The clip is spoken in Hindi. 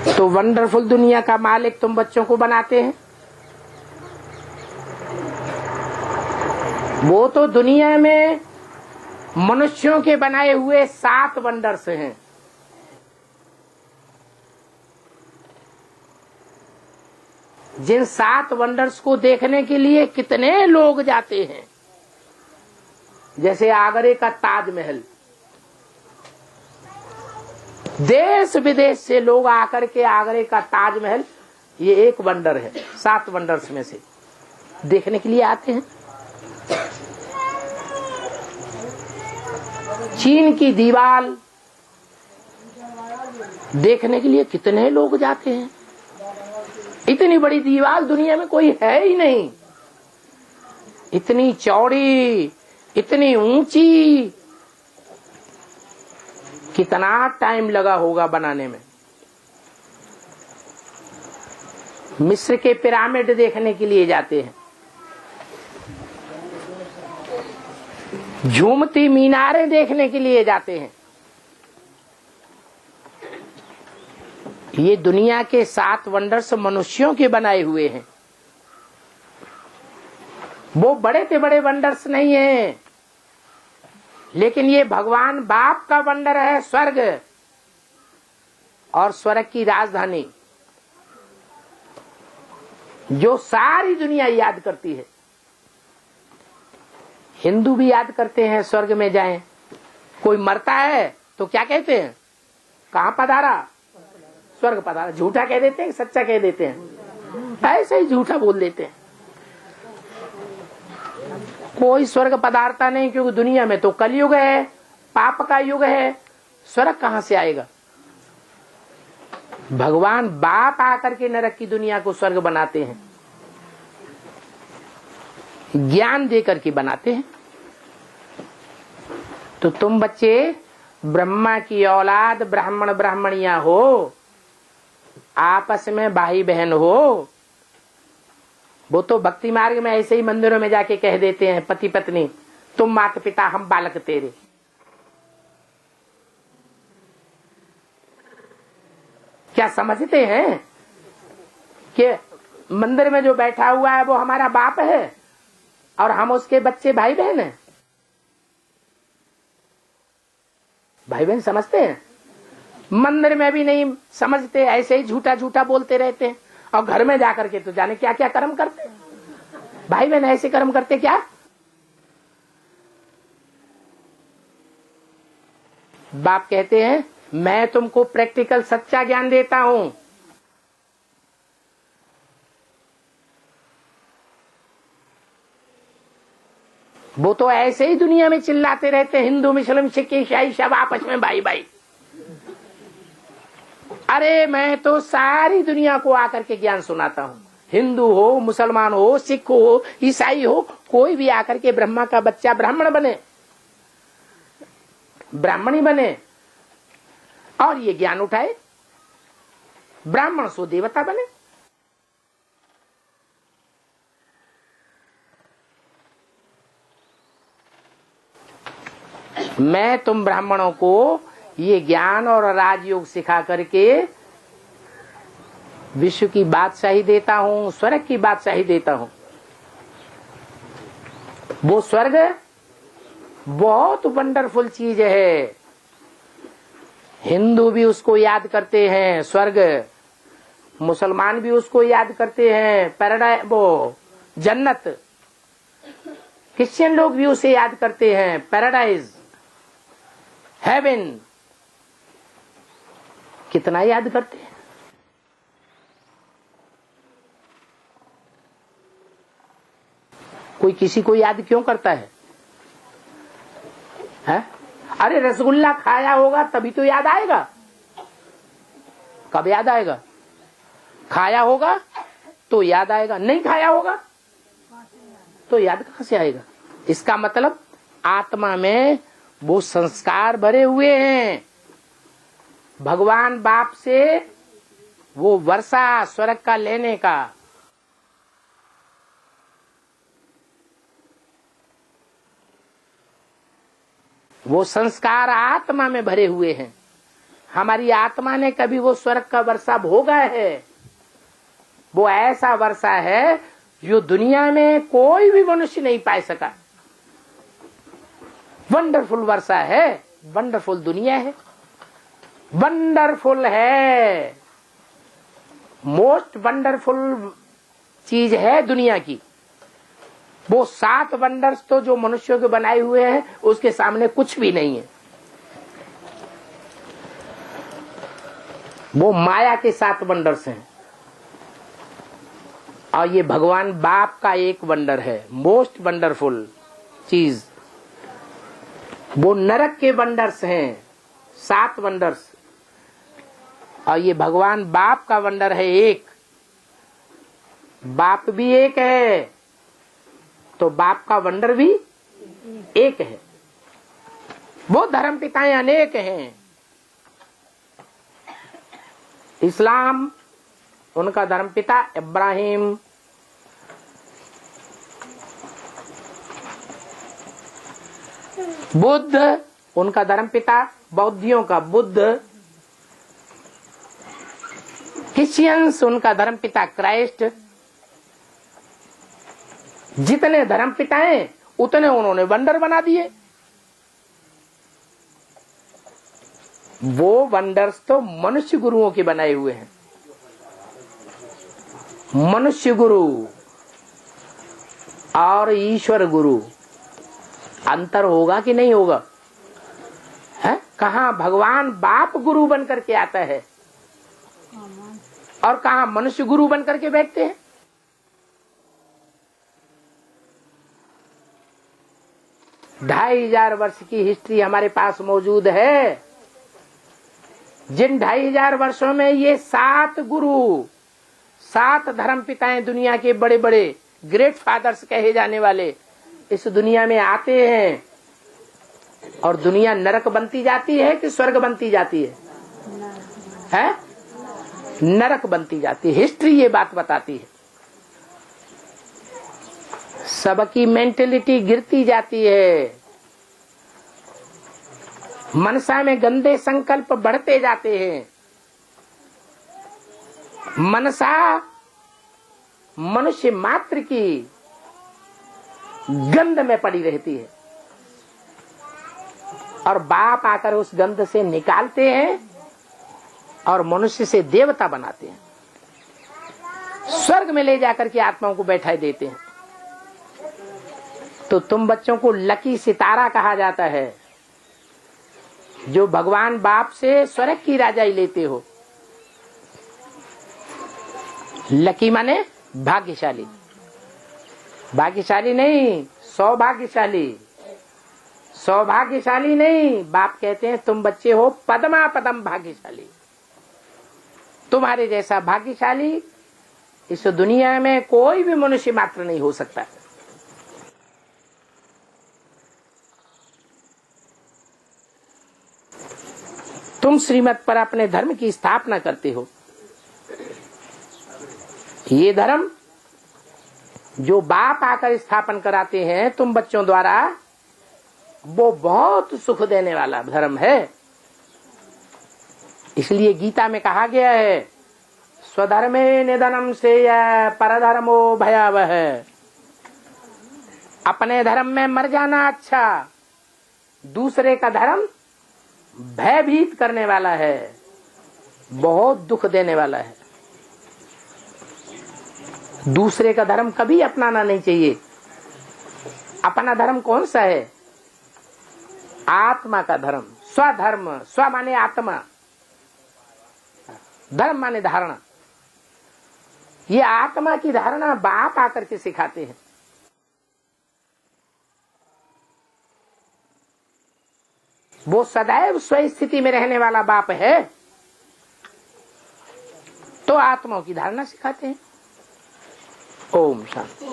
तो वंडरफुल दुनिया का मालिक तुम बच्चों को बनाते हैं। वो तो दुनिया में मनुष्यों के बनाए हुए 7 वंडर्स हैं। जिन 7 वंडर्स को देखने के लिए कितने लोग जाते हैं। जैसे आगरे का ताजमहल, देश विदेश से लोग आकर के आगरे का ताजमहल, ये एक वंडर है 7 वंडर्स में से, देखने के लिए आते हैं। चीन की दीवार देखने के लिए कितने लोग जाते हैं। इतनी बड़ी दीवार दुनिया में कोई है ही नहीं, इतनी चौड़ी, इतनी ऊंची। कितना टाइम लगा होगा बनाने में। मिस्र के पिरामिड देखने के लिए जाते हैं। झूमती मीनारें देखने के लिए जाते हैं। ये दुनिया के 7 वंडर्स मनुष्यों के बनाए हुए हैं। वो बड़े से बड़े वंडर्स नहीं हैं, लेकिन ये भगवान बाप का वंडर है स्वर्ग, और स्वर्ग की राजधानी जो सारी दुनिया याद करती है। हिंदू भी याद करते हैं स्वर्ग में जाएं। कोई मरता है तो क्या कहते हैं? कहां पधारा? स्वर्ग पधारा। झूठा कह देते हैं, सच्चा कह देते हैं? ऐसे ही झूठा बोल देते हैं। कोई स्वर्ग पधारता नहीं, क्योंकि दुनिया में तो कलयुग है, पाप का युग है। स्वर्ग कहां से आएगा? भगवान बाप आकर के नरक की दुनिया को स्वर्ग बनाते हैं, ज्ञान देकर के बनाते हैं। तो तुम बच्चे ब्रह्मा की औलाद, ब्राह्मण ब्राह्मणियां हो, आपस में भाई बहन हो। वो तो भक्ति मार्ग में ऐसे ही मंदिरों में जाके कह देते हैं पति पत्नी, तुम माता पिता हम बालक तेरे। क्या समझते हैं कि मंदिर में जो बैठा हुआ है वो हमारा बाप है और हम उसके बच्चे भाई बहन हैं? भाई बहन समझते हैं? मंदिर में भी नहीं समझते, ऐसे ही झूठा झूठा बोलते रहते हैं। और घर में जाकर के तो जाने क्या क्या कर्म करते हैं। भाई बहन ऐसे कर्म करते क्या? बाप कहते हैं मैं तुमको प्रैक्टिकल सच्चा ज्ञान देता हूं। वो तो ऐसे ही दुनिया में चिल्लाते रहते, हिंदू मुस्लिम सिख ईसाई सब आपस में भाई भाई। अरे मैं तो सारी दुनिया को आकर के ज्ञान सुनाता हूं। हिंदू हो, मुसलमान हो, सिख हो, ईसाई हो, कोई भी आकर के ब्रह्मा का बच्चा ब्राह्मण बने, ब्राह्मणी बने और ये ज्ञान उठाए, ब्राह्मण सो देवता बने। मैं तुम ब्राह्मणों को ये ज्ञान और राजयोग सिखा करके विश्व की बादशाही देता हूं, स्वर्ग की बादशाही देता हूं। वो स्वर्ग बहुत वंडरफुल चीज है। हिंदू भी उसको याद करते हैं स्वर्ग, मुसलमान भी उसको याद करते हैं पैराडाइज, वो जन्नत। क्रिश्चियन लोग भी उसे याद करते हैं पैराडाइज, हेवन। कितना याद करते हैं। कोई किसी को याद क्यों करता है? अरे रसगुल्ला खाया होगा तभी तो याद आएगा। कब याद आएगा? खाया होगा तो याद आएगा, नहीं खाया होगा तो याद कहां से आएगा? इसका मतलब आत्मा में वो संस्कार भरे हुए हैं। भगवान बाप से वो वर्षा स्वर्ग का लेने का। वो संस्कार आत्मा में भरे हुए हैं। हमारी आत्मा ने कभी वो स्वर्ग का वर्षा भोगा है। वो ऐसा वर्षा है जो दुनिया में कोई भी मनुष्य नहीं पा सका। वंडरफुल वर्षा है, वंडरफुल दुनिया है, वंडरफुल है, मोस्ट वंडरफुल चीज है दुनिया की। वो 7 वंडर्स तो जो मनुष्यों के बनाए हुए हैं उसके सामने कुछ भी नहीं है। वो माया के 7 वंडर्स हैं और ये भगवान बाप का एक वंडर है, मोस्ट वंडरफुल चीज। वो नरक के वंडर्स हैं, 7 वंडर्स, और ये भगवान बाप का वंडर है एक। बाप भी एक है तो बाप का वंडर भी एक है। वो धर्म पिताएं अनेक हैं। इस्लाम उनका धर्म पिता इब्राहिम, बुद्ध उनका धर्म पिता बौद्धियों का बुद्ध, क्रिश्चियंस उनका धर्म पिता क्राइस्ट। जितने धर्म पिता हैं उतने उन्होंने वंडर बना दिए। वो वंडर्स तो मनुष्य गुरुओं के बनाए हुए हैं। मनुष्य गुरु और ईश्वर गुरु अंतर होगा कि नहीं होगा? है कहाँ भगवान बाप गुरु बन करके आता है और कहाँ मनुष्य गुरु बन करके बैठते हैं। ढाई हजार वर्ष की हिस्ट्री हमारे पास मौजूद है। जिन 2500 वर्षों में ये 7 गुरु, 7 धर्म पिताएं दुनिया के बड़े बड़े ग्रेट फादर्स कहे जाने वाले इस दुनिया में आते हैं और दुनिया नरक बनती जाती है कि स्वर्ग बनती जाती है? नरक बनती जाती है। हिस्ट्री ये बात बताती है। सबकी मेंटेलिटी गिरती जाती है। मनसा में गंदे संकल्प बढ़ते जाते हैं। मनसा मनुष्य मात्र की गंध में पड़ी रहती है और बाप आकर उस गंध से निकालते हैं और मनुष्य से देवता बनाते हैं। स्वर्ग में ले जाकर के आत्माओं को बैठा देते हैं। तो तुम बच्चों को लकी सितारा कहा जाता है, जो भगवान बाप से स्वर्ग की राजाई लेते हो। लकी माने भाग्यशाली, भाग्यशाली नहीं सौभाग्यशाली। सौभाग्यशाली नहीं, बाप कहते हैं तुम बच्चे हो पद्मा पदम भाग्यशाली। तुम्हारे जैसा भाग्यशाली इस दुनिया में कोई भी मनुष्य मात्र नहीं हो सकता। तुम श्रीमत पर अपने धर्म की स्थापना करते हो। ये धर्म जो बाप आकर स्थापन कराते हैं तुम बच्चों द्वारा, वो बहुत सुख देने वाला धर्म है। इसलिए गीता में कहा गया है, स्वधर्मे निधनम से परधर्मो भयावह। अपने धर्म में मर जाना अच्छा, दूसरे का धर्म भयभीत करने वाला है, बहुत दुख देने वाला है। दूसरे का धर्म कभी अपनाना नहीं चाहिए। अपना धर्म कौन सा है? आत्मा का धर्म, स्वधर्म। स्व माने आत्मा, धर्म माने धारणा। ये आत्मा की धारणा बाप आकर के सिखाते हैं। वो सदैव स्व स्थिति में रहने वाला बाप है, तो आत्माओं की धारणा सिखाते हैं। ओम शांति।